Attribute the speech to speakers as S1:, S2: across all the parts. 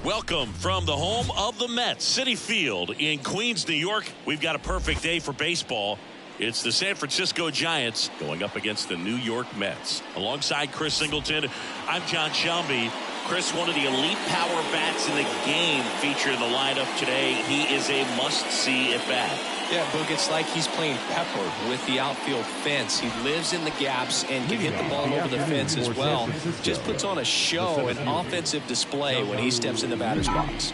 S1: Welcome from the home of the Mets, Citi Field in Queens, New York. We've got a perfect day for baseball. It's the San Francisco Giants going up against the New York Mets. Alongside Chris Singleton, I'm John Shelby. Chris, one of the elite power bats in the game featured in the lineup today. He is a must-see at bat.
S2: Yeah, Boog, it's like he's playing Pepper with the outfield fence. He lives in the gaps and can hit the ball over the fence as well. Just puts on a show, an offensive display when he steps in the batter's box.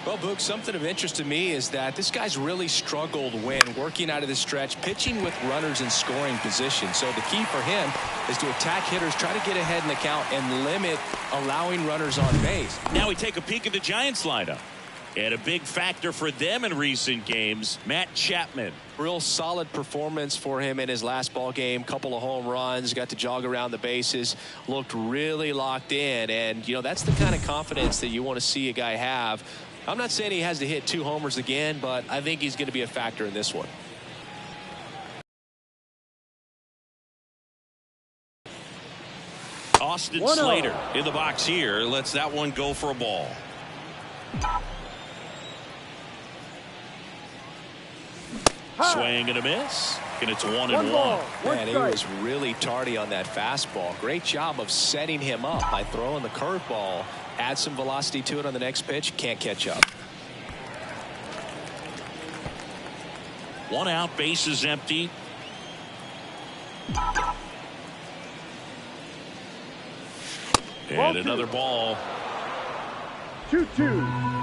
S2: Well, Boog, something of interest to me is that this guy's really struggled when working out of the stretch, pitching with runners in scoring position. So the key for him is to attack hitters, try to get ahead in the count, and limit allowing runners on base.
S1: Now we take a peek at the Giants lineup. And a big factor for them in recent games, Matt Chapman.
S2: Real solid performance for him in his last ball game. Couple of home runs, got to jog around the bases, looked really locked in. And, you know, that's the kind of confidence that you want to see a guy have. I'm not saying he has to hit 2 homers again, but I think he's going to be a factor in this one.
S1: Austin Slater in the box here. Lets that one go for a ball. Swing and a miss, and it's 1-1.
S2: Man, he was really tardy on that fastball. Great job of setting him up by throwing the curveball. Add some velocity to it on the next pitch. Can't catch up.
S1: 1 out, base is empty. And another ball.
S3: 2-2.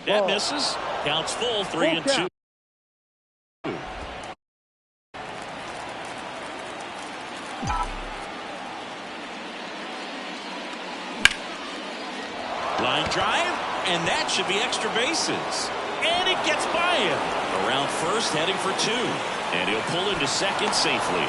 S1: That misses. Counts full, 3-2. Line drive, and that should be extra bases. And it gets by him. Around first, heading for 2. And he'll pull into second safely.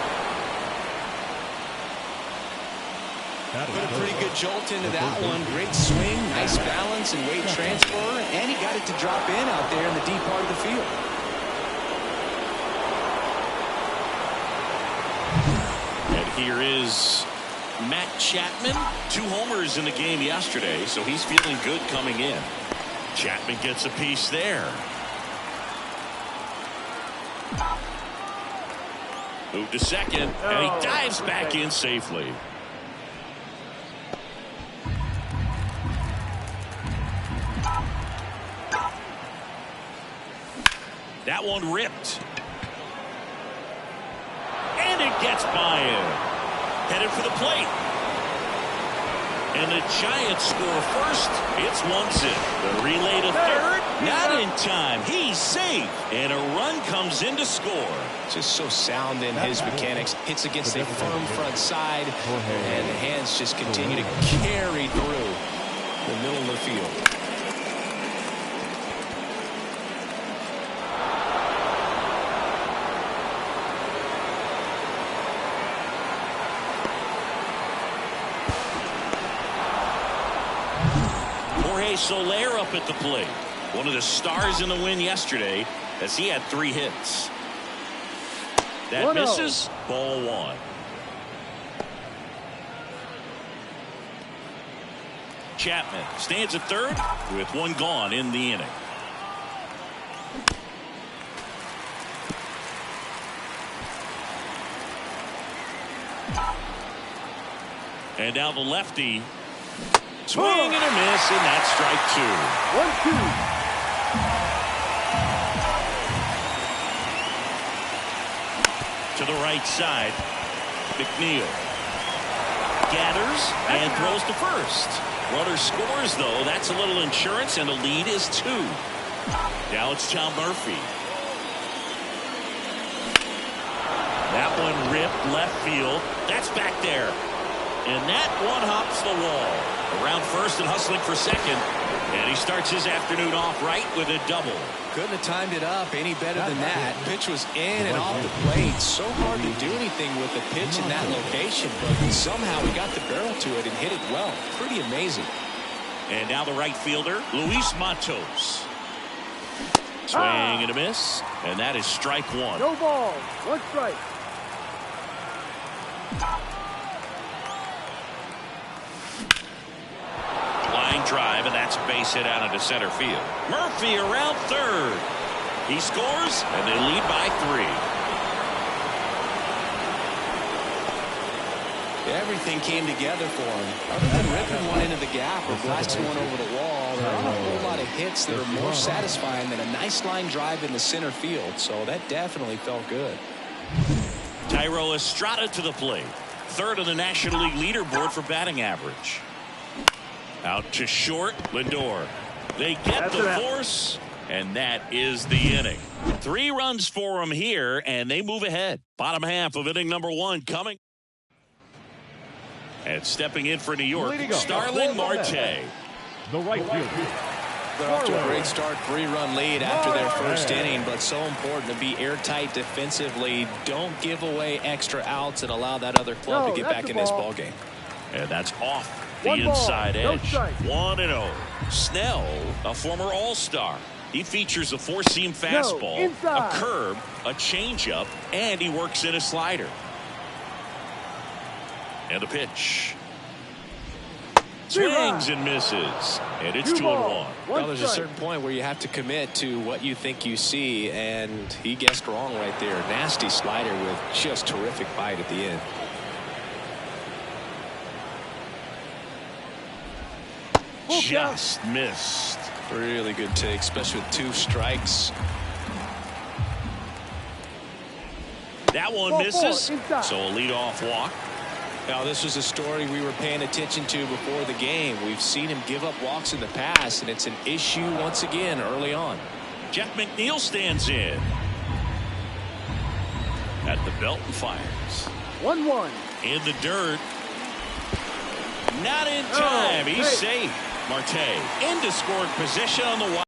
S2: Put a pretty good jolt into that one. Great swing, nice balance and weight transfer, and he got it to drop in out there in the deep part of the field.
S1: And here is Matt Chapman. 2 homers in the game yesterday, so he's feeling good coming in. Chapman gets a piece there. Move to second, and he dives back in safely. That one ripped. And it gets by him. Headed for the plate. And the Giants score first. It's 1-0. The relay to third. Not in time. He's safe. And a run comes in to score.
S2: Just so sound in his mechanics. Hits against a firm front side. And the hands just continue to carry through the middle of the field.
S1: Soler up at the plate. One of the stars in the win yesterday as he had 3 hits. That misses. Ball 1. Chapman stands at third with 1 gone in the inning. And now the lefty. Swing and a miss, and that's strike 2. 1-2. To the right side. McNeil gathers and throws to first. Runner scores, though. That's a little insurance, and the lead is 2. Now it's Tom Murphy. That one ripped left field. That's back there. And that one hops the wall. Around first and hustling for second. And he starts his afternoon off right with a double.
S2: Couldn't have timed it up any better than that. Pitch was in and off the plate. So hard to do anything with the pitch in that location, but somehow he got the barrel to it and hit it well. Pretty amazing.
S1: And now the right fielder, Luis Matos. Swing and a miss, and that is strike 1.
S3: No ball, 1 strike.
S1: Drive, and that's a base hit out into center field. Murphy around third. He scores, and they lead by 3.
S2: Everything came together for him. Other than ripping one into the gap or blasting one over the wall, there aren't a whole lot of hits that are more satisfying than a nice line drive in the center field, so that definitely felt good.
S1: Thairo Estrada to the plate. Third on the National League leaderboard for batting average. Out to short, Lindor. They get the force, and that is the inning. 3 runs for them here, and they move ahead. Bottom half of inning number 1 coming. And stepping in for New York, Starling Marte.
S3: The right fielder.
S2: They're off to a great start, 3-run lead after their first inning, but so important to be airtight defensively. Don't give away extra outs and allow that other club to get back in this ballgame.
S1: And that's off the inside edge. 1-0. Snell, a former All-Star. He features a 4-seam fastball, a curve, a changeup, and he works in a slider. And the pitch. Swings and misses. And it's 2-1.
S2: Well, there's a certain point where you have to commit to what you think you see, and he guessed wrong right there. Nasty slider with just terrific bite at the end.
S1: Just missed.
S2: Really good take, especially with 2 strikes.
S1: That one misses. So a leadoff walk.
S2: Now, this was a story we were paying attention to before the game. We've seen him give up walks in the past, and it's an issue once again early on.
S1: Jeff McNeil stands in. At the belt and fires.
S3: 1-1.
S1: In the dirt. Not in time. He's safe. Marte into scoring position on the wide.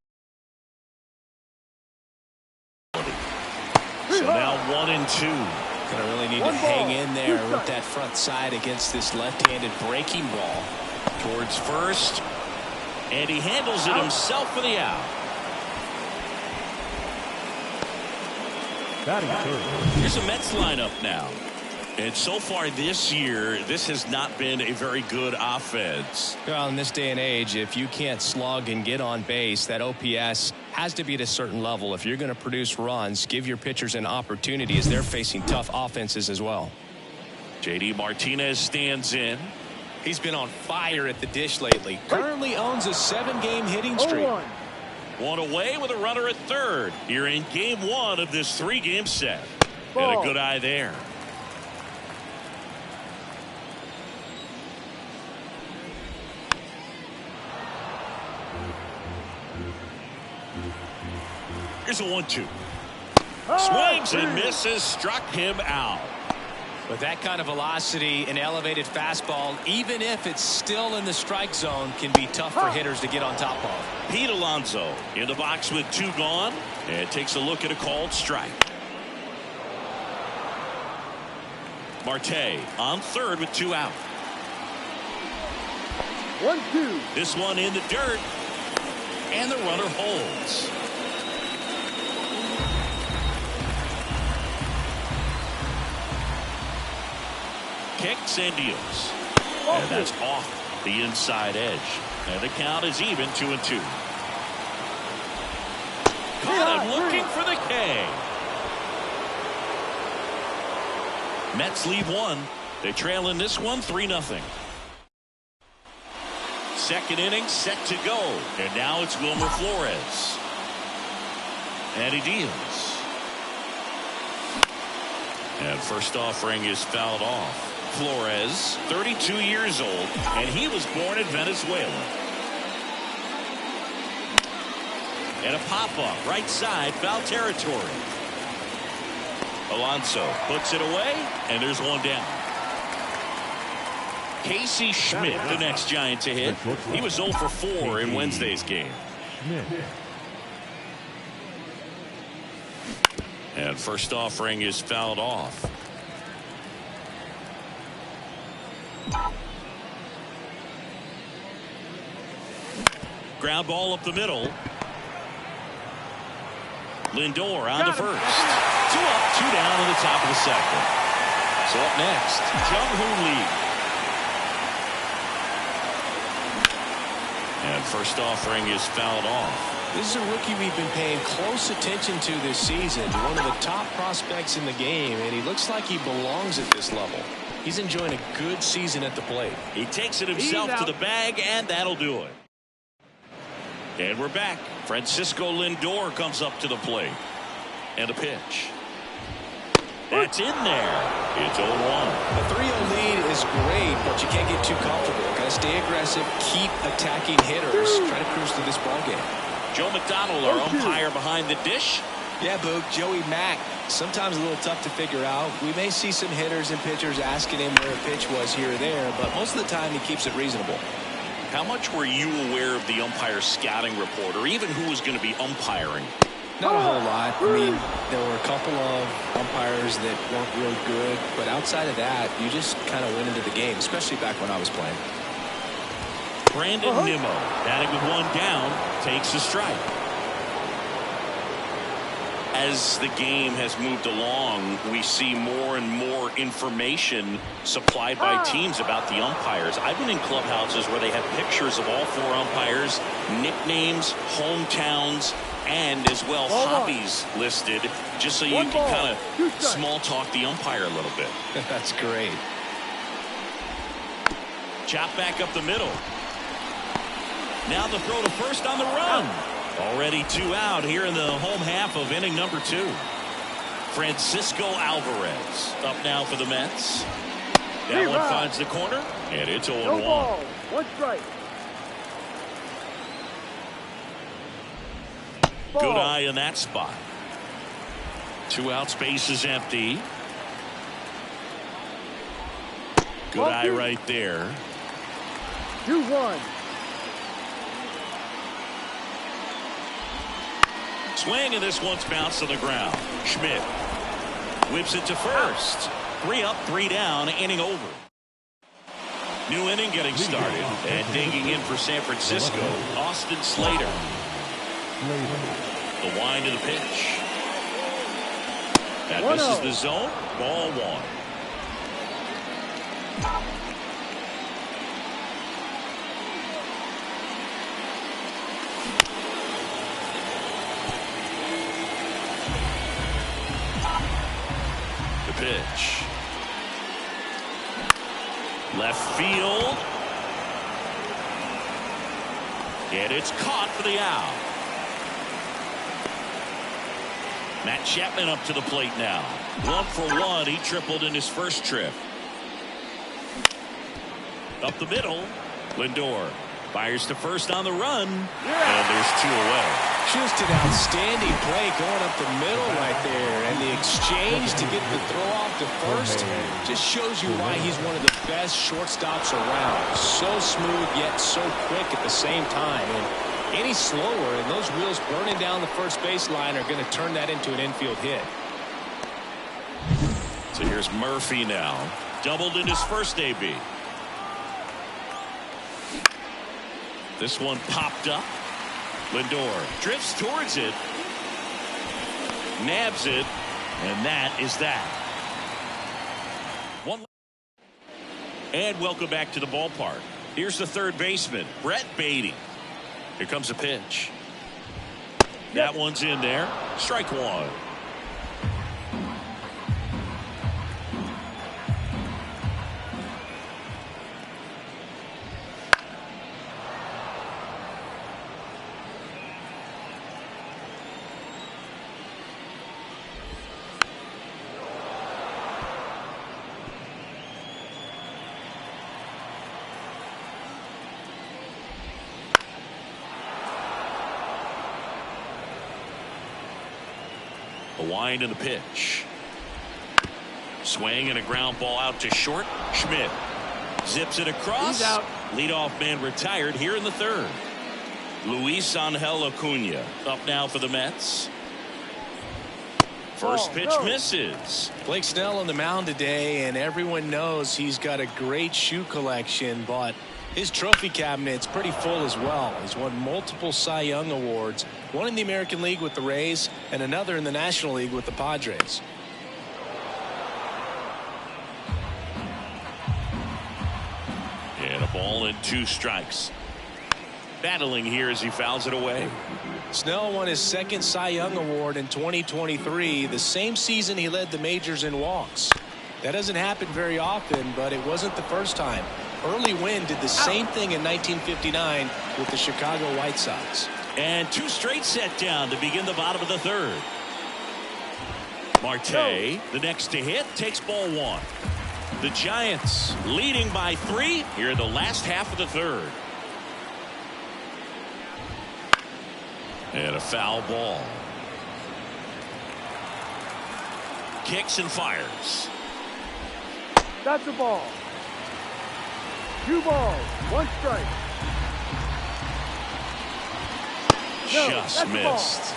S1: So now 1-2.
S2: Gonna really need to hang in there with that front side against this left-handed breaking ball.
S1: Towards first. And he handles it himself for the out.
S3: Batting third.
S1: Here's a Mets lineup now. And so far this year, this has not been a very good offense.
S2: Well, in this day and age, if you can't slug and get on base, that OPS has to be at a certain level. If you're going to produce runs, give your pitchers an opportunity as they're facing tough offenses as well.
S1: JD Martinez stands in.
S2: He's been on fire at the dish lately. Currently owns a 7-game hitting streak.
S3: 0-1.
S1: One away with a runner at third. Here in game 1 of this 3-game set. And a good eye there. Here's a 1-2. Swings and misses, struck him out.
S2: With that kind of velocity, an elevated fastball, even if it's still in the strike zone, can be tough for hitters to get on top of.
S1: Pete Alonso in the box with 2 gone, and takes a look at a called strike. Marte on third with 2 out.
S3: 1-2.
S1: This one in the dirt. And the runner holds. Kicks and deals. And that's off the inside edge. And the count is even 2-2. Caught him looking for the K. Mets leave one. They trail in this one 3-0. Second inning set to go. And now it's Wilmer Flores. And he deals. And first offering is fouled off. Flores, 32 years old, and he was born in Venezuela. And a pop-up, right side, foul territory. Alonso puts it away, and there's one down. Casey Schmidt, the next Giant to hit. He was 0 for 4 in Wednesday's game. And first offering is fouled off. Ground ball up the middle. Lindor on to first. 2 up, 2 down in the top of the second. So up next, Jung-Hoo Lee. And first offering is fouled off.
S2: This is a rookie we've been paying close attention to this season. One of the top prospects in the game, and he looks like he belongs at this level. He's enjoying a good season at the plate.
S1: He takes it himself to the bag, and that'll do it. And we're back. Francisco Lindor comes up to the plate. And a pitch. That's in there. It's 0-1.
S2: The 3-0 lead is great, but you can't get too comfortable. Got to stay aggressive, keep attacking hitters, try to cruise through this ball game.
S1: Joe McDonald, our umpire behind the dish.
S2: Yeah, Boog, Joey Mack. Sometimes a little tough to figure out. We may see some hitters and pitchers asking him where a pitch was here or there, but most of the time he keeps it reasonable.
S1: How much were you aware of the umpire's scouting report, or even who was going to be umpiring?
S2: Not a whole lot. I mean, there were a couple of umpires that weren't real good, but outside of that, you just kind of went into the game, especially back when I was playing.
S1: Brandon Nimmo, batting with one down, takes a strike. As the game has moved along, we see more and more information supplied by teams about the umpires. I've been in clubhouses where they have pictures of all 4 umpires, nicknames, hometowns, and as well hobbies listed, just so you can kind of small talk the umpire a little bit.
S2: That's great.
S1: Chop back up the middle. Now the throw to first on the run. Already 2 out here in the home half of inning number 2. Francisco Alvarez up now for the Mets. That one finds the corner, and it's 0-1.
S3: No ball. 1 strike.
S1: Good eye in that spot. 2 out, space is empty. Good eye right there.
S3: 2-1.
S1: Swing, and this one's bounced to the ground. Schmidt whips it to first. 3 up, 3 down, inning over. New inning getting started, and digging in for San Francisco, Austin Slater. The wind of the pitch. That misses the zone. Ball 1. Pitch. Left field. And it's caught for the out. Matt Chapman up to the plate now. 1 for 1. He tripled in his first trip. Up the middle. Lindor fires to first on the run. And there's 2 away.
S2: Just an outstanding play going up the middle right there, and the exchange to get the throw off to first just shows you why he's one of the best shortstops around. So smooth yet so quick at the same time, and any slower and those wheels burning down the first baseline are going to turn that into an infield hit.
S1: So here's Murphy now, doubled in his first AB. This one popped up. Lindor drifts towards it. Nabs it. And that is that. And welcome back to the ballpark. Here's the third baseman, Brett Baty. Here comes a pitch. That one's in there. Strike one. A wind in the pitch. Swing and a ground ball out to short. Schmidt zips it across.
S3: He's out.
S1: Leadoff man retired here in the third. Luis Angel Acuna up now for the Mets. First pitch misses.
S2: Blake Snell on the mound today, and everyone knows he's got a great shoe collection, but his trophy cabinet's pretty full as well. He's won multiple Cy Young awards, one in the American League with the Rays and another in the National League with the Padres.
S1: And a ball and 2 strikes. Battling here as he fouls it away.
S2: Snell won his second Cy Young award in 2023, the same season he led the majors in walks. That doesn't happen very often, but it wasn't the first time. Early Wynn did the same thing in 1959 with the Chicago White Sox.
S1: And 2 straight set down to begin the bottom of the third. Marte, the next to hit, takes ball 1. The Giants leading by 3 here in the last half of the third. And a foul ball. Kicks and fires.
S3: That's a ball. 2 balls, 1 strike. No,
S1: Just missed.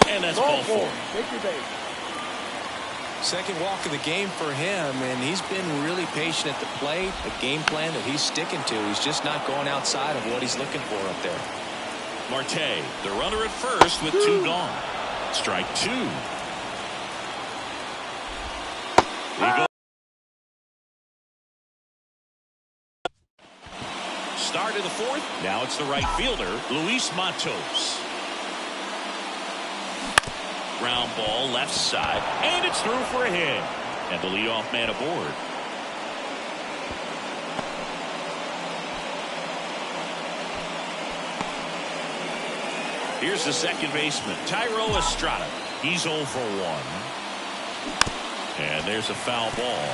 S1: And that's ball 4.
S3: Take your base.
S2: Second walk of the game for him, and he's been really patient at the plate. A game plan that he's sticking to. He's just not going outside of what he's looking for up there.
S1: Marte, the runner at first with 2 gone. Strike 2. He goes. Start of the 4th. Now it's the right fielder, Luis Matos. Ground ball left side, and it's through for a hit. And the leadoff man aboard. Here's the second baseman, Thairo Estrada. He's 0 for 1. And there's a foul ball.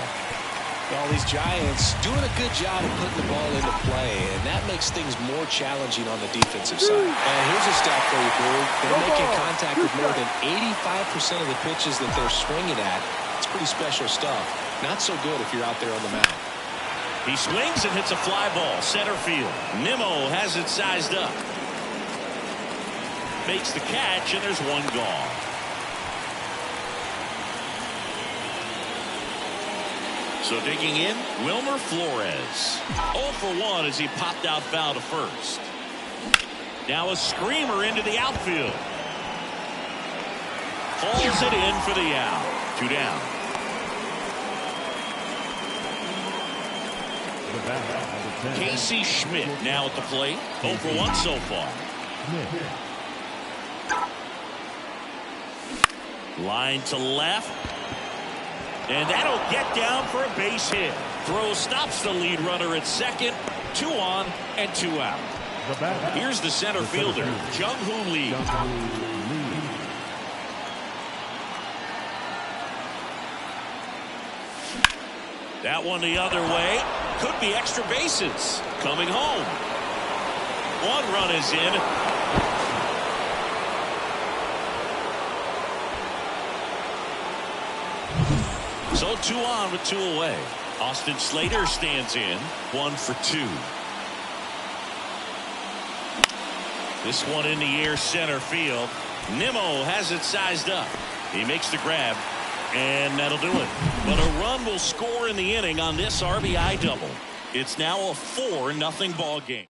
S2: Well, these Giants doing a good job of putting the ball into play, and that makes things more challenging on the defensive side. And here's a stat for you, Boo. They're making contact with more than 85% of the pitches that they're swinging at. It's pretty special stuff. Not so good if you're out there on the mound.
S1: He swings and hits a fly ball, center field. Nimmo has it sized up. Makes the catch, and there's 1 gone. So digging in, Wilmer Flores. 0 for 1 as he popped out foul to first. Now a screamer into the outfield. Falls it in for the out. 2 down. Casey Schmidt now at the plate. 0 for 1 so far. Line to left. And that'll get down for a base hit. Throw stops the lead runner at second. 2 on and 2 out. Here's the center fielder, Jung-Hoo Lee. That one the other way. Could be extra bases. Coming home. 1 run is in. So 2 on with 2 away. Austin Slater stands in. 1 for 2. This one in the air center field. Nimmo has it sized up. He makes the grab. And that'll do it. But a run will score in the inning on this RBI double. It's now a 4-0 ball game.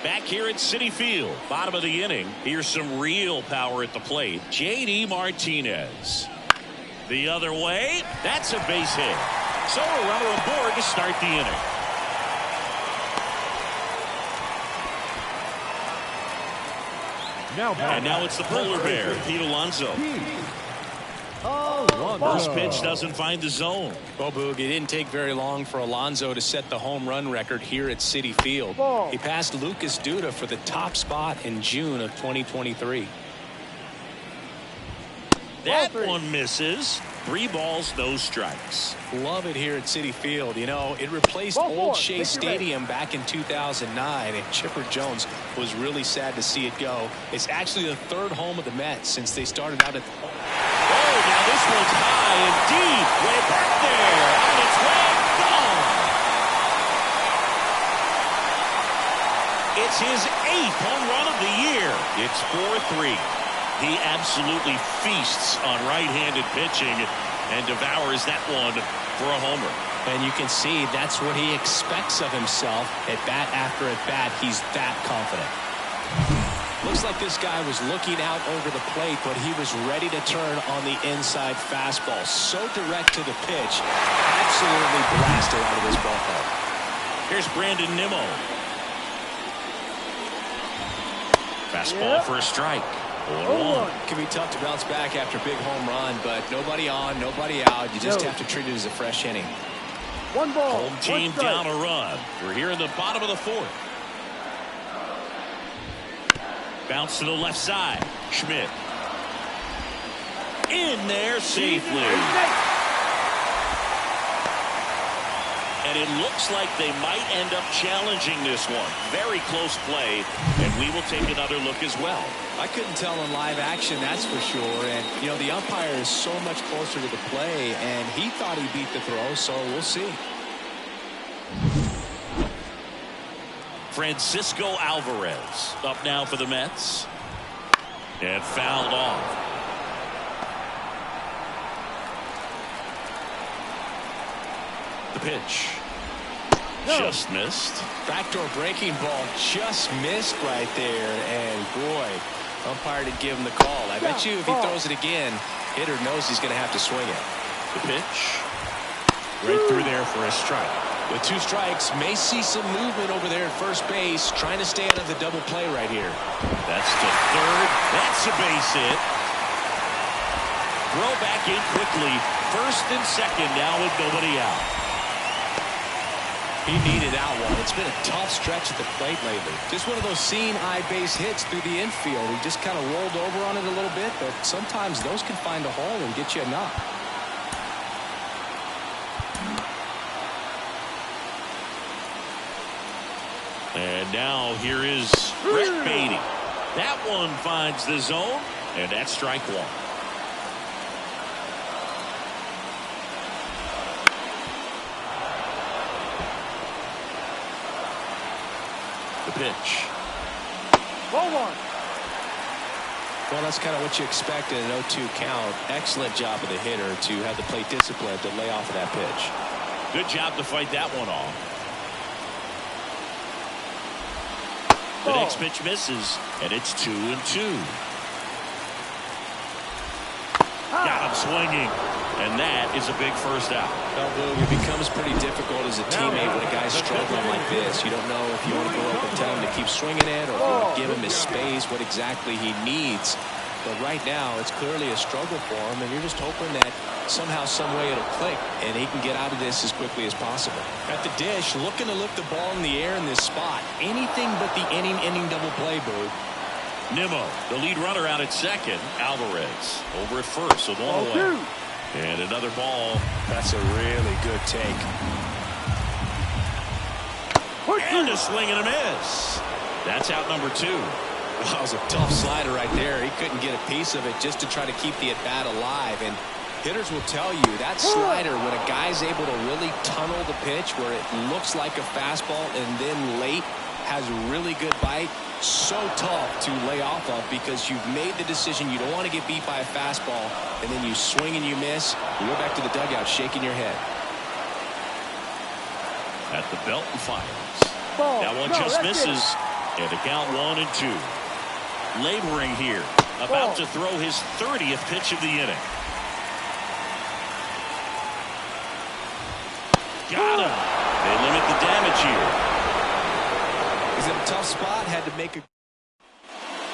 S1: Back here at Citi Field, bottom of the inning. Here's some real power at the plate. J.D. Martinez. The other way. That's a base hit. So a runner aboard to start the inning. And now it's the polar bear, Pete Alonso. First pitch doesn't find the zone.
S2: Well, Boog, it didn't take very long for Alonso to set the home run record here at Citi Field. He passed Lucas Duda for the top spot in June of 2023.
S1: That one misses. 3 balls, no strikes.
S2: Love it here at Citi Field. You know, it replaced Old Shea Stadium back in 2009, and Chipper Jones was really sad to see it go. It's actually the 3rd home of the Mets since they started out at the...
S1: Oh, now this one's high and deep. Way back there. On its way. Gone. It's his 8th home run of the year. It's 4-3. He absolutely feasts on right-handed pitching and devours that one for a homer.
S2: And you can see that's what he expects of himself at bat after at bat. He's that confident. Looks like this guy was looking out over the plate, but he was ready to turn on the inside fastball. So direct to the pitch. Absolutely blasted out of his ballpark.
S1: Here's Brandon Nimmo. Fastball for a strike. 0-1.
S2: It can be tough to bounce back after a big home run, but nobody on, nobody out. You just have to treat it as a fresh inning.
S3: 1 ball.
S1: Home team down a run. We're here in the bottom of the 4th. Bounce to the left side. Schmidt. In there safely. And it looks like they might end up challenging this one. Very close play, and we will take another look as well.
S2: I couldn't tell in live action, that's for sure. And, you know, the umpire is so much closer to the play, and he thought he beat the throw, so we'll see.
S1: Francisco Alvarez up now for the Mets. And fouled off. The pitch. Just missed.
S2: Backdoor breaking ball just missed right there. And boy, umpire didn't give him the call. I bet you if he throws it again, hitter knows he's going to have to swing it.
S1: The pitch. Right through there for a strike.
S2: With 2 strikes, may see some movement over there at first base, trying to stay out of the double play right here.
S1: That's to third. That's a base hit. Throw back in quickly. First and second now with nobody out.
S2: He needed that one. It's been a tough stretch at the plate lately. Just one of those seeing eye base hits through the infield. He just kind of rolled over on it a little bit, but sometimes those can find a hole and get you a knock.
S1: And now here is Brett Baty. That one finds the zone, and that's strike 1. The pitch.
S3: 1.
S2: Well, that's kind of what you expect in an 0-2 count. Excellent job of the hitter to have the plate discipline to lay off of that pitch.
S1: Good job to fight that one off. The next pitch misses, and it's 2-2. Got him swinging, and that is a big first out.
S2: Well, Boog, it becomes pretty difficult as a teammate when a guy's struggling like this. You don't know if you want to go up and tell him to keep swinging it or if you want to give him his space, what exactly he needs. But right now, it's clearly a struggle for him, and you're just hoping that somehow, some way it'll click, and he can get out of this as quickly as possible. At the dish, looking to lift the ball in the air in this spot. Anything but the inning double play, Boog.
S1: Nimmo, the lead runner out at second. Alvarez over at first with 1 away. And another ball.
S2: That's a really good take.
S1: And a swing and a miss. That's out number 2.
S2: That was a tough slider right there. He couldn't get a piece of it just to try to keep the at-bat alive. And Hitters will tell you that slider, when a guy's able to really tunnel the pitch where it looks like a fastball and then late has really good bite, so tough to lay off of because you've made the decision you don't want to get beat by a fastball, and then you swing and you miss. You go back to the dugout shaking your head.
S1: At the belt and fires. That one just misses. And the count 1-2. Laboring here. About to throw his 30th pitch of the inning. Got him. They limit the damage here.
S2: He's in a tough spot. Had to make a.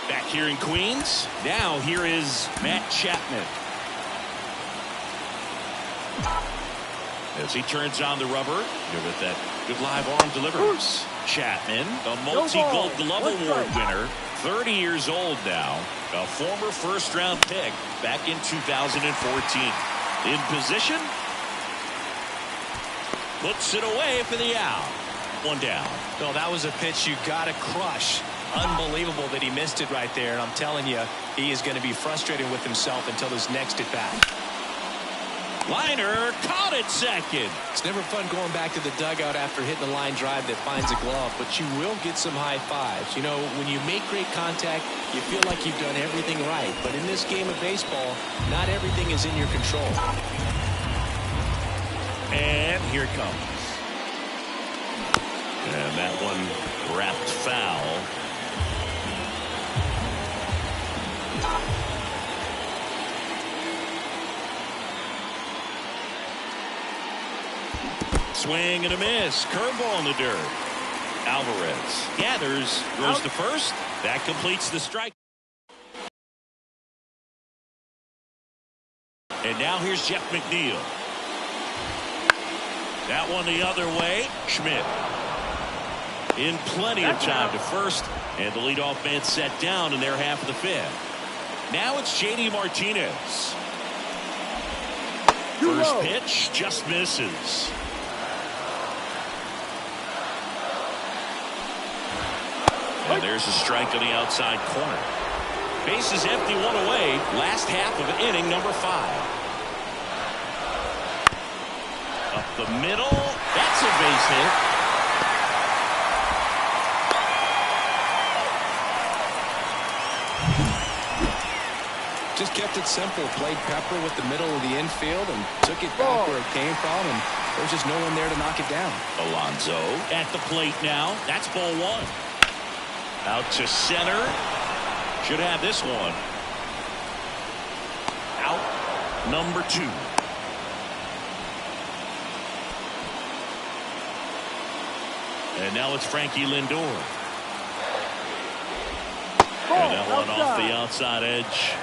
S1: Back here in Queens. Now here is Matt Chapman. As he turns on the rubber, here with that good live arm delivers. Chapman, a multi-gold glove award winner, 30 years old now, a former first-round pick back in 2014. In position, puts it away for the out. One down.
S2: No, that was a pitch you got to crush. Unbelievable that he missed it right there. And I'm telling you, he is going to be frustrated with himself until his next at-bat.
S1: Liner caught it second.
S2: It's never fun going back to the dugout after hitting a line drive that finds a glove, but you will get some high fives. You know, when you make great contact, you feel like you've done everything right. But in this game of baseball, not everything is in your control.
S1: And here it comes. And that one wrapped foul. Swing and a miss. Curveball in the dirt. Alvarez gathers, goes to first. That completes the strike. And now here's Jeff McNeil. That one the other way. Schmidt in plenty of time to first, and the leadoff man set down in their half of the fifth. Now it's JD Martinez. First pitch just misses. And there's a strike on the outside corner. Bases empty, one away. Last half of inning number 5. Up the middle. That's a base hit.
S2: Just kept it simple. Played Pepper with the middle of the infield and took it back where it came from, and there's just no one there to knock it down.
S1: Alonso at the plate now. That's ball 1. Out to center. Should have this one. Out number 2. And now it's Frankie Lindor. And that one off the outside edge.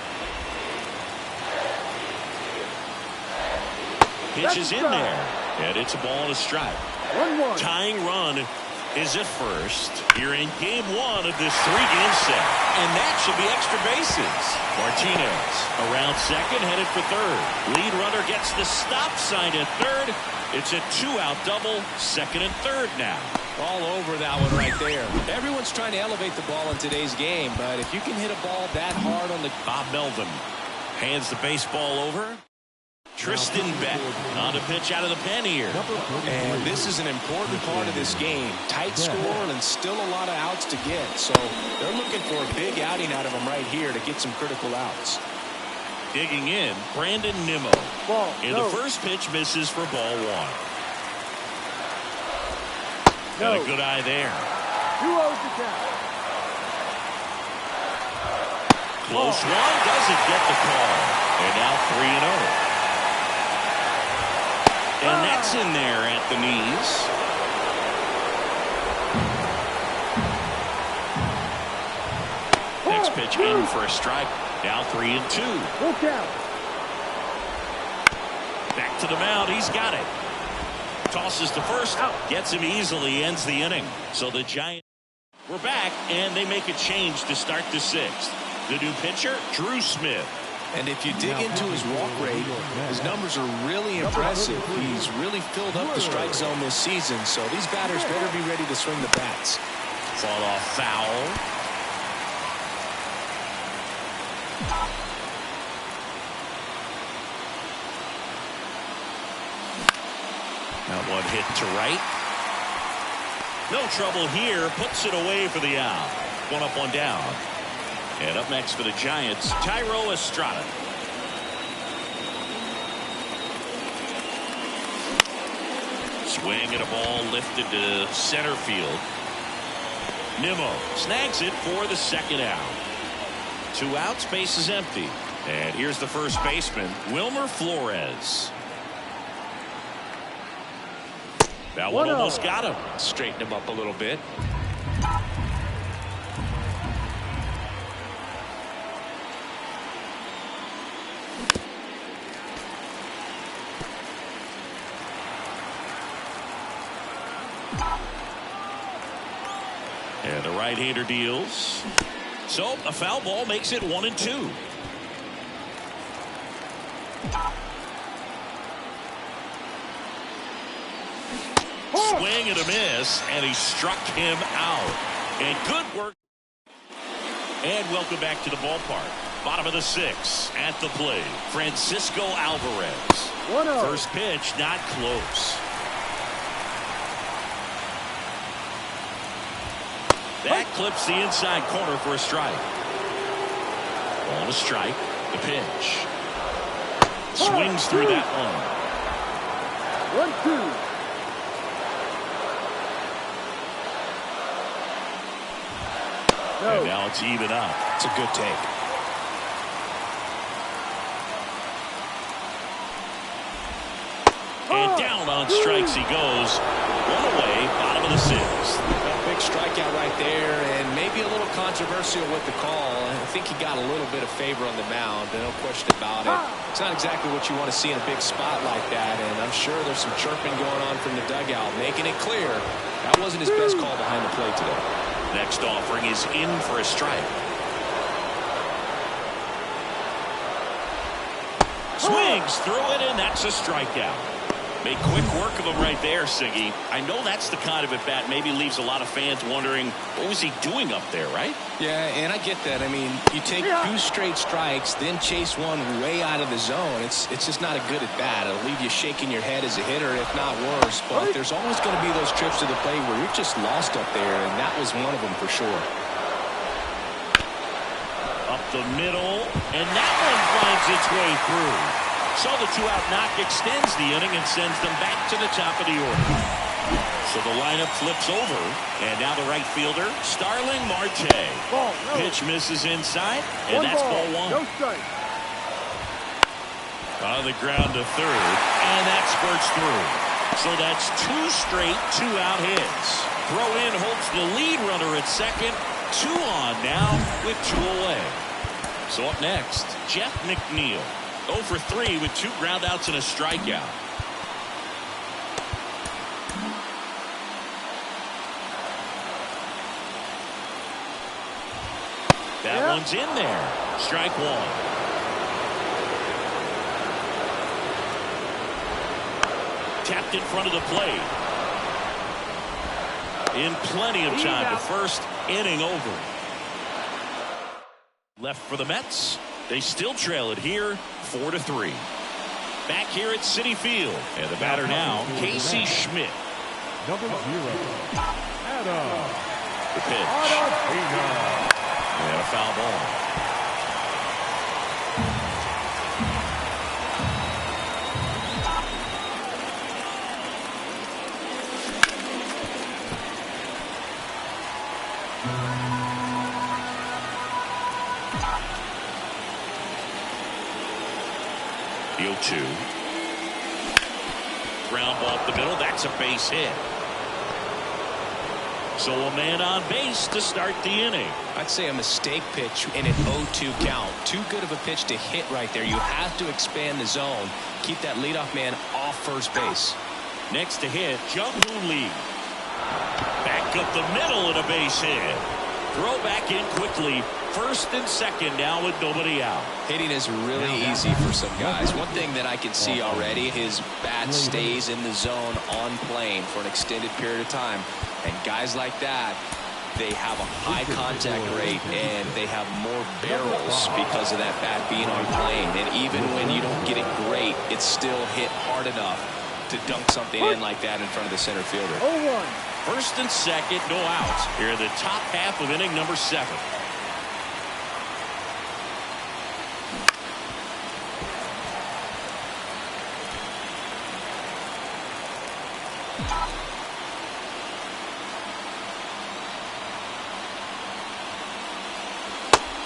S1: Pitch is in there. And it's a ball and a strike.
S3: 1-1.
S1: Tying run is at first here in game 1 of this 3-game set. And that should be extra bases. Martinez around second, headed for third. Lead runner gets the stop sign at third. It's a 2-out double, second and third now.
S2: All over that one right there. Everyone's trying to elevate the ball in today's game, but if you can hit a ball that hard on the...
S1: Bob Melvin hands the baseball over. Tristan Beck on a pitch out of the pen here.
S2: And this is an important part of this game. Tight score and still a lot of outs to get. So they're looking for a big outing out of them right here to get some critical outs.
S1: Digging in, Brandon Nimmo. And the first pitch misses for ball 1. Got a good eye there.
S3: 2-0 to count.
S1: Close one, doesn't get the call. And now 3-0. And that's in there at the knees. Next pitch in for a strike. Now 3-2.
S3: Look out.
S1: Back to the mound. He's got it. Tosses to first. Gets him easily. Ends the inning. So the Giants. We're back, and they make a change to start the 6th. The new pitcher, Drew Smith.
S2: And if you dig into his walk rate, his numbers are really impressive. He's really filled up the strike zone this season, so these batters better be ready to swing the bats.
S1: Fall off foul. That one hit to right. No trouble here. Puts it away for the out. One up, one down. And up next for the Giants, Thairo Estrada. Swing and a ball lifted to center field. Nimmo snags it for the second out. 2 outs, base is empty. And here's the first baseman, Wilmer Flores. That one almost got him.
S2: Straighten him up a little bit.
S1: And the right-hander deals. So a foul ball makes it 1-2. Swing and a miss, and he struck him out. And good work. And welcome back to the ballpark. Bottom of the 6th at the plate, Francisco Alvarez.
S3: 1-0.
S1: First pitch, not close. That clips the inside corner for a strike. On a strike, the pitch. Swings through that one.
S3: 1-2.
S1: And now it's even up.
S2: It's a good take.
S1: And down on strikes he goes. One away, bottom of the 6th.
S2: A big strikeout right there, and maybe a little controversial with the call. I think he got a little bit of favor on the mound, no question about it. It's not exactly what you want to see in a big spot like that, and I'm sure there's some chirping going on from the dugout, making it clear that wasn't his best call behind the plate today.
S1: Next offering is in for a strike. Swings through it, and that's a strikeout. Made quick work of him right there, Siggy. I know that's the kind of at-bat maybe leaves a lot of fans wondering, what was he doing up there, right?
S2: Yeah, and I get that. I mean, you take 2 straight strikes, then chase one way out of the zone. It's just not a good at-bat. It'll leave you shaking your head as a hitter, if not worse. But there's always going to be those trips to the plate where you're just lost up there, and that was one of them for sure.
S1: Up the middle, and that one finds its way through. So the 2-out knock extends the inning and sends them back to the top of the order. So the lineup flips over, and now the right fielder, Starling Marte.
S3: Ball, no.
S1: Pitch misses inside, and that's ball 1.
S3: No strike.
S1: On the ground to third, and that spurts through. So that's 2 straight 2-out hits. Throw in holds the lead runner at second. 2 on now with 2 away. So up next, Jeff McNeil. 0 for 3 with 2 groundouts and a strikeout. That one's in there. Strike 1. Tapped in front of the plate. In plenty of time. The first inning over. Left for the Mets. They still trail it here 4-3. Back here at Citi Field. And the batter now, Casey Schmidt.
S3: Number 0. Adam.
S1: The pitch. And a foul ball. The 0-2. Ground ball up the middle. That's a base hit. So a man on base to start the inning.
S2: I'd say a mistake pitch in an 0-2 count. Too good of a pitch to hit right there. You have to expand the zone. Keep that leadoff man off first base.
S1: Next to hit, Jung-Hoo Lee. Back up the middle and a base hit. Throw back in quickly. First and second now with nobody out.
S2: Hitting is really easy for some guys. One thing that I can see already, his bat stays in the zone on plane for an extended period of time. And guys like that, they have a high contact rate and they have more barrels because of that bat being on plane. And even when you don't get it great, it's still hit hard enough to dunk something in like that in front of the center fielder.
S3: 0-1.
S1: First and second, no outs. Here in the top half of inning number 7.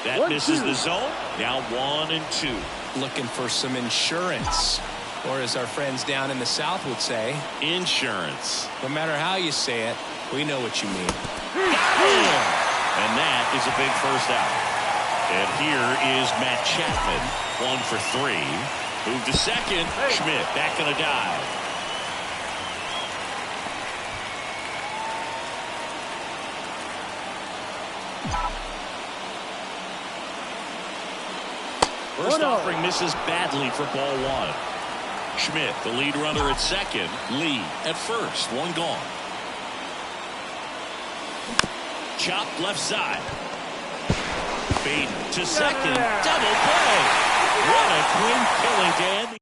S1: That misses the zone. Now 1-2.
S2: Looking for some insurance. Or as our friends down in the South would say,
S1: insurance.
S2: No matter how you say it, we know what you mean.
S1: Got him! And that is a big first out. And here is Matt Chapman, 1 for 3. Move to second. Schmidt back in a dive. First offering misses badly for ball 1. Schmidt, the lead runner at second. Lee at first. 1 gone. Chopped left side. Baden to second. Double play. What a clean killing, Dan.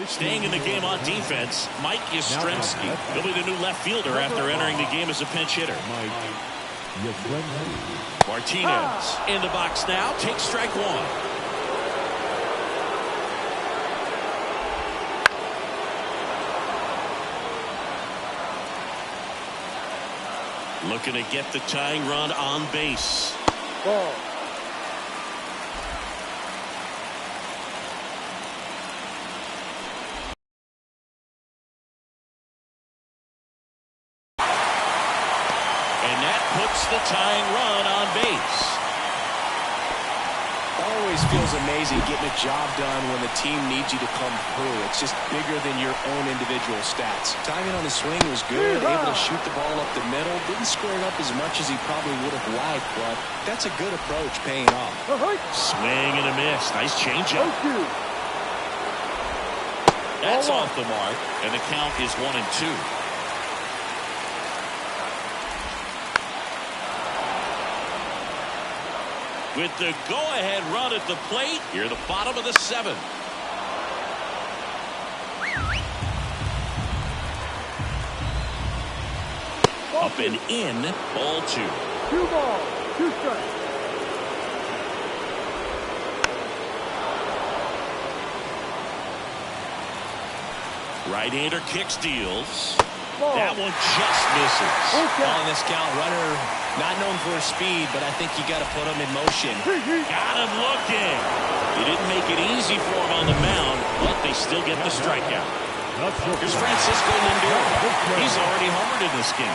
S1: Staying in the game on defense, Mike Yastrzemski. He'll be the new left fielder after entering the game as a pinch hitter. Martinez in the box now. Takes strike 1. Looking to get the tying run on base.
S3: Ball.
S1: And that puts the tying run on base.
S2: Always feels amazing getting a job done when the team needs you to come through. It's just bigger than your own individual stats. Timing on the swing was good, able to shoot the ball up the middle. Didn't square it up as much as he probably would have liked, but that's a good approach paying off.
S1: Swing and a miss. Nice changeup. That's off the mark, and the count is 1-2. With the go-ahead run at the plate, you're the bottom of the 7th. Up and in, ball 2.
S3: 2 balls, 2 strikes.
S1: Right-hander kick steals.
S3: Ball.
S1: That one just misses.
S2: On this count, runner not known for his speed, but I think you got to put him in motion.
S1: Got him looking. He didn't make it easy for him on the mound, but they still get the strikeout. Here's Francisco Lindor. He's already homered in this game.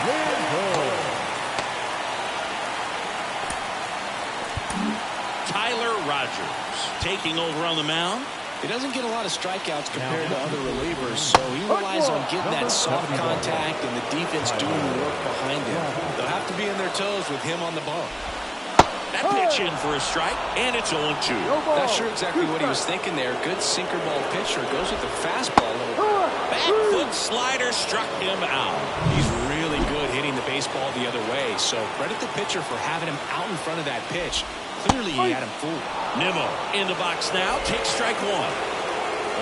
S1: Tyler Rogers taking over on the mound.
S2: He doesn't get a lot of strikeouts compared to other relievers, so he relies on getting that soft contact and the defense doing the work behind him. They'll have to be in their toes with him on the bump.
S1: That pitch in for a strike, and it's 0-2.
S2: Not sure exactly what he was thinking there. Good sinker ball pitcher. Goes with the fastball.
S1: Back foot slider struck him out.
S2: He's really good hitting the baseball the other way, so credit the pitcher for having him out in front of that pitch. Clearly he had him fooled.
S1: Nimmo in the box now. Takes strike 1.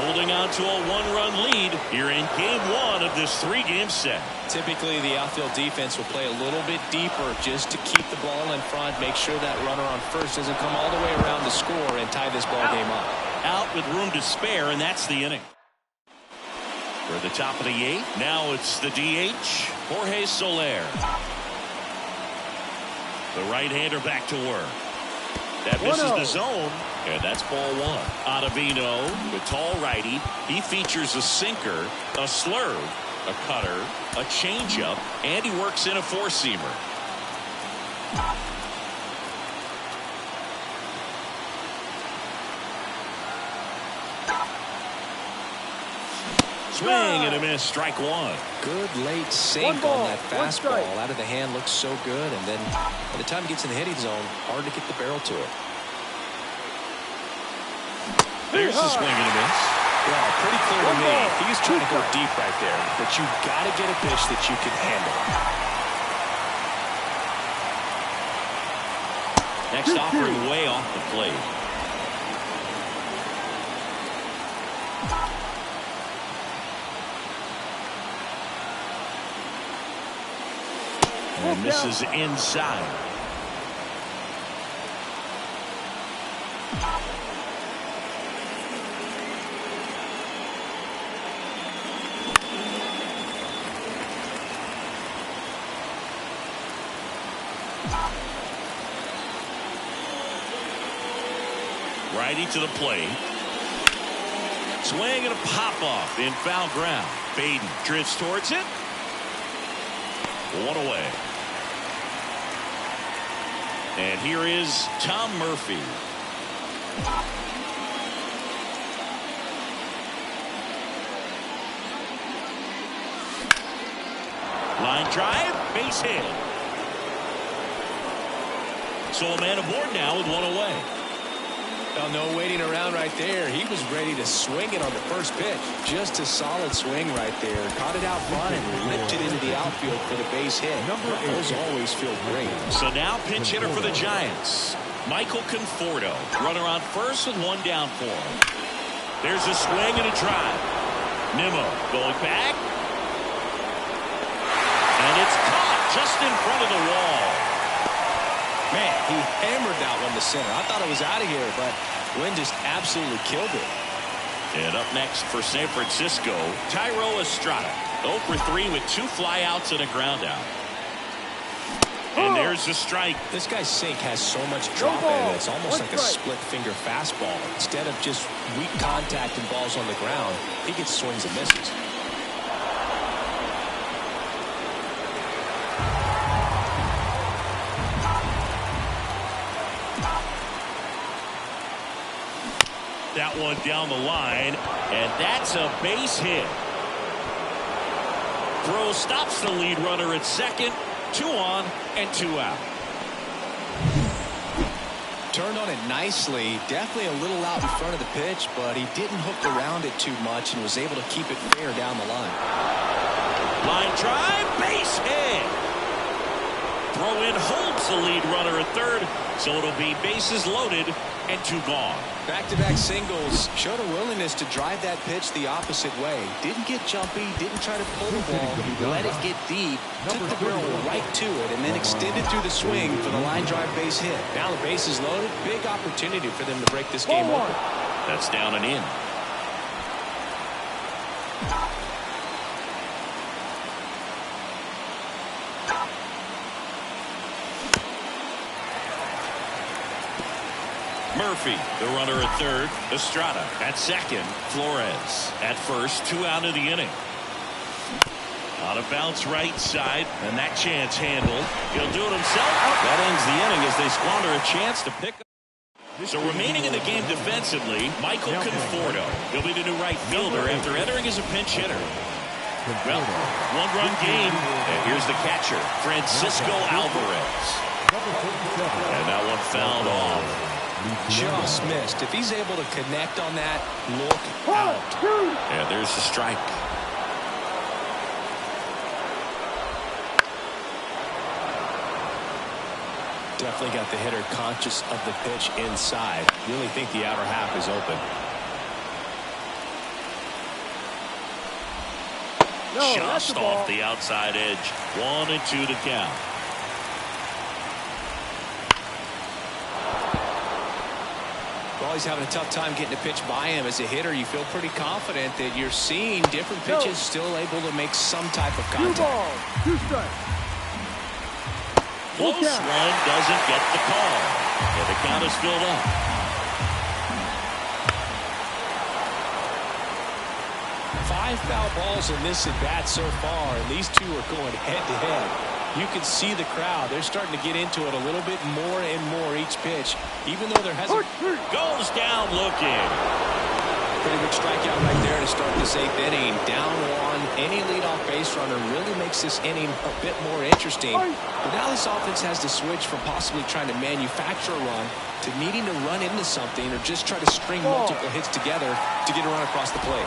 S1: Holding on to a 1-run lead here in game 1 of this 3-game set.
S2: Typically the outfield defense will play a little bit deeper just to keep the ball in front, make sure that runner on first doesn't come all the way around to score and tie this ball game up.
S1: Out with room to spare, and that's the inning. For the top of the 8th, now it's the DH, Jorge Soler. The right-hander back to work. That misses the zone, and that's ball 1. Ottavino, the tall righty. He features a sinker, a slurve, a cutter, a changeup, and he works in a 4-seamer. Swing and a miss, strike 1.
S2: Good late sink on that fastball. Out of the hand, looks so good, and then by the time it gets in the hitting zone, hard to get the barrel to it.
S1: There's the swing and a miss.
S2: Well, pretty clear to me. He's trying to go deep right there, but you've got to get a pitch that you can handle.
S1: Next offering way off the plate. And this is inside. Righty to the plate. Swing and a pop off in foul ground. Baden drifts towards it. One away. And here is Tom Murphy. Line drive, base hit. So a man aboard now with one away.
S2: Well, no waiting around right there. He was ready to swing it on the first pitch. Just a solid swing right there. Caught it out front and lifted into the outfield for the base hit. Those always feel great.
S1: So now pinch hitter for the Giants, Michael Conforto. Runner on first with one down for him. There's a swing and a drive. Nimmo going back. And it's caught just in front of the wall.
S2: Man, he hammered that one to center. I thought it was out of here, but Wynn just absolutely killed it.
S1: And up next for San Francisco, Thairo Estrada. 0 for 3 with 2 flyouts and a ground out. And there's the strike.
S2: This guy's sink has so much drop in it. It's almost like a split finger fastball. Instead of just weak contact and balls on the ground, he gets swings and misses.
S1: That one down the line, and that's a base hit. Throw stops the lead runner at second. 2 on and 2 out.
S2: Turned on it nicely. Definitely a little out in front of the pitch, but he didn't hook around it too much and was able to keep it fair down the line.
S1: Line drive, base hit. Throw in holds the lead runner at third, so it'll be bases loaded and 2 gone.
S2: Back-to-back singles. Showed a willingness to drive that pitch the opposite way. Didn't get jumpy, didn't try to pull the ball. He let it get deep, took the barrel right to it, and then extended through the swing for the line drive base hit. Now the base is loaded. Big opportunity for them to break this game open.
S1: That's down and in. Murphy, the runner at third. Estrada at second. Flores at first. 2 out of the inning. On a bounce right side, and that chance handled. He'll do it himself. That ends the inning as they squander a chance to pick up. So remaining in the game defensively, Michael Conforto. He'll be the new right fielder after entering as a pinch hitter. Well, 1-run game, and here's the catcher, Francisco Alvarez. And that one fouled off.
S2: Just missed. If he's able to connect on that, look out.
S1: And there's the strike.
S2: Definitely got the hitter conscious of the pitch inside. Really think the outer half is open.
S1: Just off the outside edge. 1 and 2 to count.
S2: Well, he's having a tough time getting a pitch by him. As a hitter, you feel pretty confident that you're seeing different pitches, still able to make some type of contact.
S3: 2 balls, 2 strikes.
S1: Close one doesn't get the call. And the count is filled up.
S2: Five foul balls in this at bat so far, and these two are going head to head. You can see the crowd. They're starting to get into it a little bit more and more each pitch, even though there hasn't.
S1: Goes down looking.
S2: Pretty good strikeout right there to start this 8th inning. Down 1. Any leadoff base runner really makes this inning a bit more interesting. But now this offense has to switch from possibly trying to manufacture a run to needing to run into something or just try to string multiple hits together to get a run across the plate.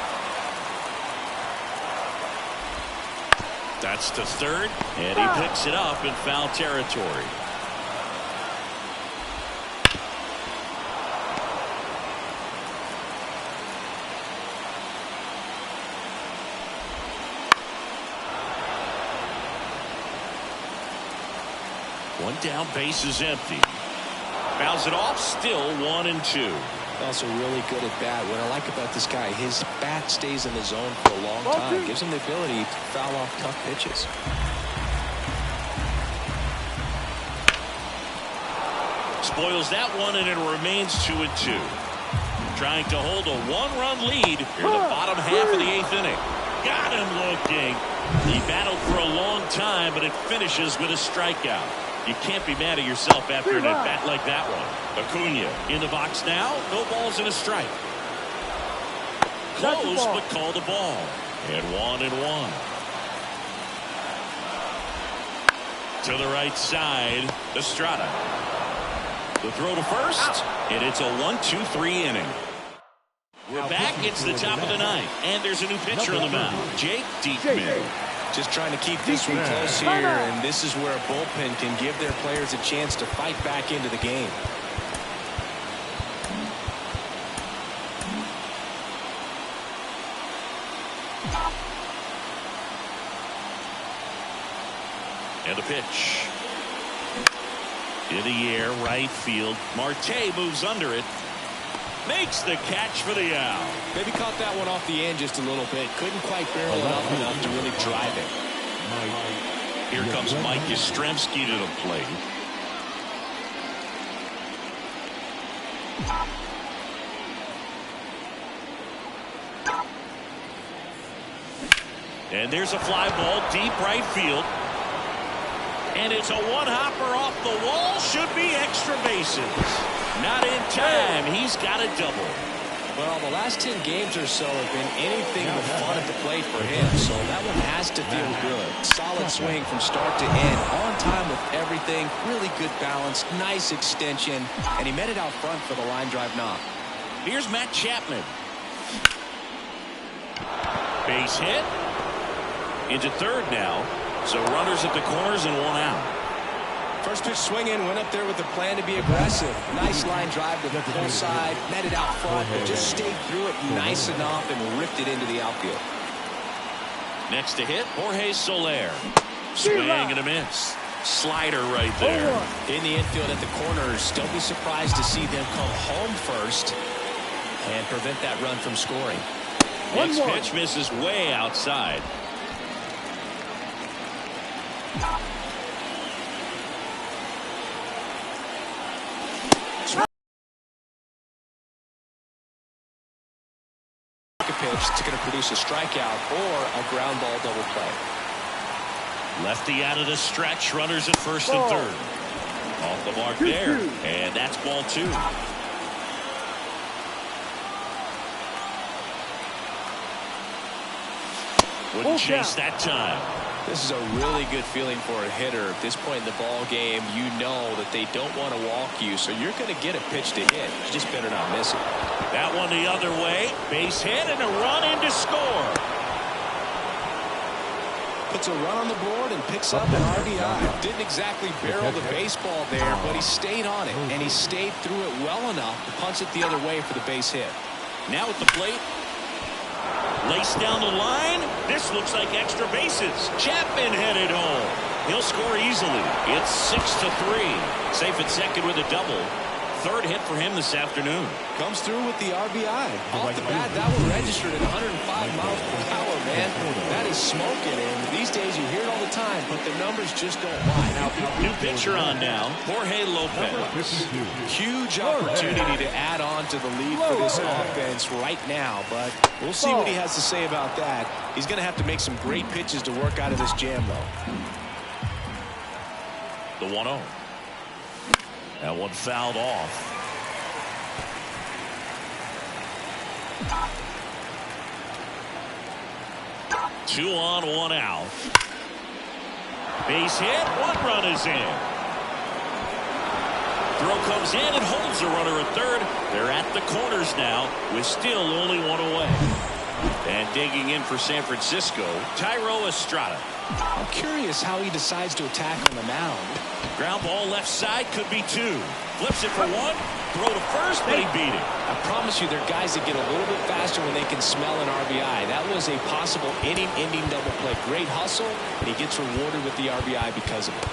S1: That's to third, and he picks it up in foul territory. One down, base is empty. Fouls it off, still 1-2.
S2: Also really good at bat. What I like about this guy, his bat stays in the zone for a long time. Gives him the ability to foul off tough pitches.
S1: Spoils that one, and it remains 2-2. Trying to hold a one-run lead here in the bottom half of the 8th inning. Got him looking. He battled for a long time, but it finishes with a strikeout. You can't be mad at yourself after an at-bat like that one. Acuna in the box now. No balls and a strike. Close, but called a ball. And 1-1. To the right side, Estrada. The throw to first, and it's a 1-2-3 inning. We're back. It's the top of the 9th, and there's a new pitcher on the mound, Jake Diekman.
S2: Just trying to keep this one close here, and this is where a bullpen can give their players a chance to fight back into the game.
S1: And the pitch. In the air, right field. Marte moves under it. Makes the catch for the out.
S2: Maybe caught that one off the end just a little bit. Couldn't quite barrel it up enough to really drive it.
S1: Here comes Mike Yastrzemski to the plate. And there's a fly ball deep right field. And it's a one-hopper off the wall. Should be extra bases. Not in time. He's got a double.
S2: Well, the last 10 games or so have been anything but fun at the plate for him, so that one has to feel good. Solid swing from start to end. On time with everything. Really good balance. Nice extension. And he met it out front for the line drive knock.
S1: Here's Matt Chapman. Base hit. Into third now. So runners at the corners and one out.
S2: First pitch swinging, went up there with a plan to be aggressive. Nice line drive to the pull side, met it out front, but just stayed through it nice enough and ripped it into the outfield.
S1: Next to hit, Jorge Soler. Swing and a miss. Slider right there.
S2: In the infield at the corners, don't be surprised to see them come home first and prevent that run from scoring.
S1: Next pitch misses way outside.
S2: Pitch to going to produce a strikeout or a ground ball double play.
S1: Lefty out of the stretch, runners at first and third. Off the mark there, and that's ball 2. Wouldn't chase that time.
S2: This is a really good feeling for a hitter. At this point in the ball game, you know that they don't want to walk you, so you're going to get a pitch to hit. You just better not miss it.
S1: That one the other way. Base hit and a run in to score.
S2: Puts a run on the board and picks up an RBI. Didn't exactly barrel the baseball there, but he stayed on it, and he stayed through it well enough to punch it the other way for the base hit.
S1: Now at the plate. Laced down the line. This looks like extra bases. Chapman headed home. He'll score easily. It's 6-3. Safe at second with a double. Third hit for him this afternoon.
S2: Comes through with the RBI. Off the bat, that one registered at 105 miles per hour, man. That is smoking, and these days you hear it all the time, but the numbers just don't lie. Now,
S1: new pitcher on now, Jorge Lopez.
S2: Huge opportunity to add on to the lead for this offense right now, but we'll see what he has to say about that. He's going to have to make some great pitches to work out of this jam, though.
S1: The 1-0. That one fouled off. Two on, one out. Base hit, one run is in. Throw comes in and holds the runner at third. They're at the corners now with still only one away. And digging in for San Francisco, Thairo Estrada.
S2: I'm curious how he decides to attack on the mound.
S1: Ground ball left side, could be 2. Flips it for 1. Throw to first, but he beat it.
S2: I promise you, there are guys that get a little bit faster when they can smell an RBI. That was a possible inning-ending double play. Great hustle, and he gets rewarded with the RBI because of it.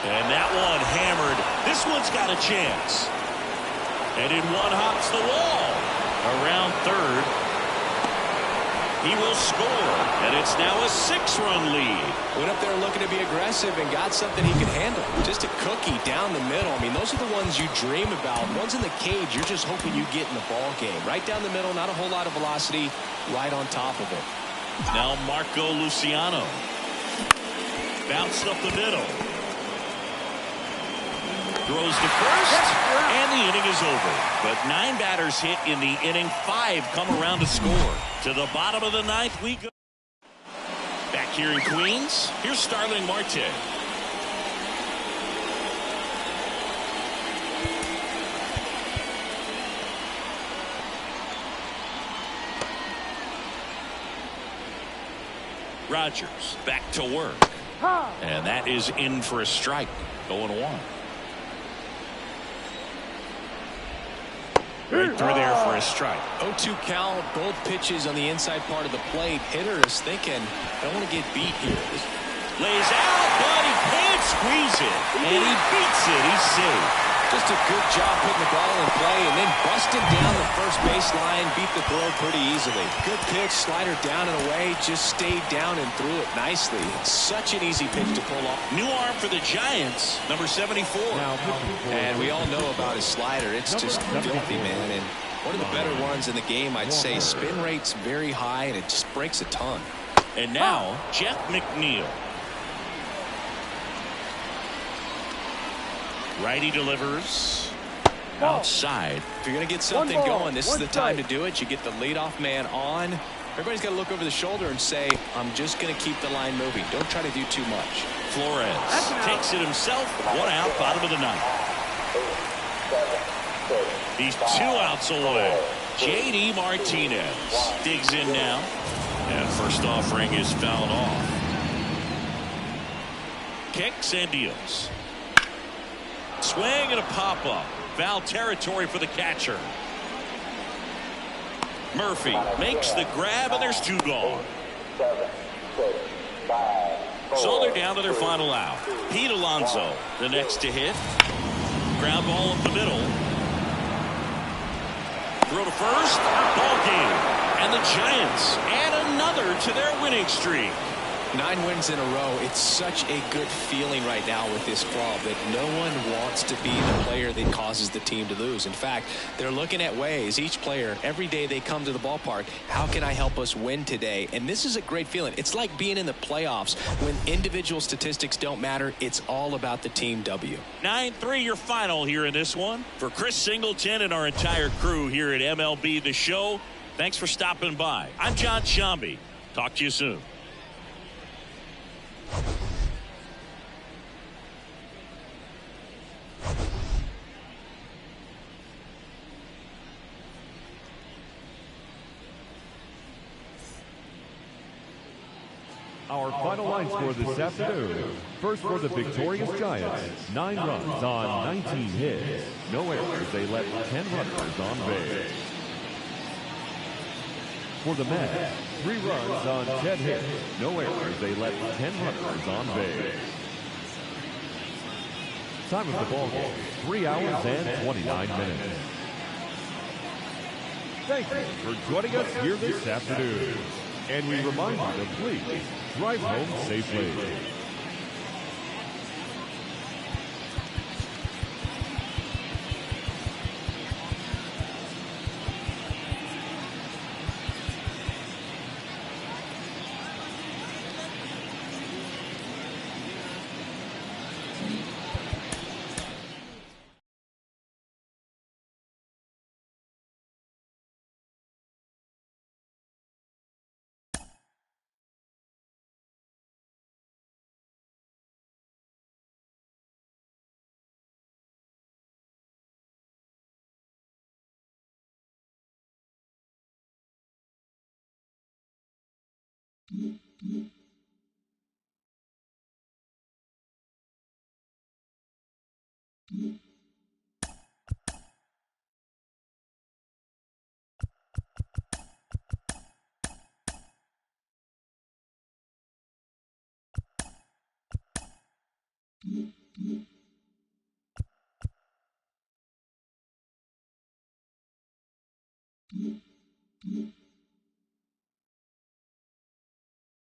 S1: And that one hammered. This one's got a chance. And in one hops the wall. Around third. He will score. And it's now a 6-run lead.
S2: Went up there looking to be aggressive and got something he can handle. Just a cookie down the middle. I mean, those are the ones you dream about. Ones in the cage, you're just hoping you get in the ball game. Right down the middle, not a whole lot of velocity. Right on top of it.
S1: Now Marco Luciano. Bounced up the middle. Throws to first, and the inning is over. But 9 batters hit in the inning. 5 come around to score. To the bottom of the 9th we go. Back here in Queens, here's Starling Marte. Rogers back to work. And that is in for a strike. 0-1. Right through there for a strike.
S2: 0-2 count, both pitches on the inside part of the plate. Hitter is thinking, don't want to get beat here.
S1: Lays out, but he can't squeeze it. And he beats it. He's safe.
S2: Just a good job putting the ball in play and then busting down the first baseline. Beat the throw pretty easily. Good pitch, slider down and away. Just stayed down and threw it nicely. It's such an easy pitch to pull off.
S1: New arm for the Giants, number 74.
S2: And we all know about his slider. It's just filthy, man. And one of the better ones in the game, I'd say. Spin rate's very high, and it just breaks a ton.
S1: And now, Jeff McNeil. Righty delivers outside.
S2: If you're going to get something going, this is the time to do it. You get the leadoff man on. Everybody's got to look over the shoulder and say, I'm just going to keep the line moving. Don't try to do too much.
S1: Flores takes it himself. 1 out, bottom of the 9th. He's 2 outs away. J.D. Martinez digs in now. And first offering is fouled off. Kicks and deals. Swing and a pop-up. Foul territory for the catcher. Murphy makes the grab, and there's 2 gone. So they're down to their final out. Pete Alonso, the next to hit. Ground ball up the middle. Throw to first. Ball game. And the Giants add another to their winning streak.
S2: 9 wins in a row. It's such a good feeling right now with this club that no one wants to be the player that causes the team to lose. In fact, they're looking at ways, each player, every day they come to the ballpark, how can I help us win today? And this is a great feeling. It's like being in the playoffs when individual statistics don't matter. It's all about the team W.
S1: 9-3 your final here in this one. For Chris Singleton and our entire crew here at MLB The Show, thanks for stopping by. I'm John Shambi. Talk to you soon.
S4: Our final line score this afternoon. First for the victorious Giants, 9 runs on 19 hits. No errors, they left 10 runners on base. For the Mets, 3 runs on 10 hits. No errors, they left 10 runners on base. Time of the ball game, 3 hours and 29 minutes. Thank you for joining us here this afternoon. And we remind you to please drive home safely.
S5: Mm-hmm.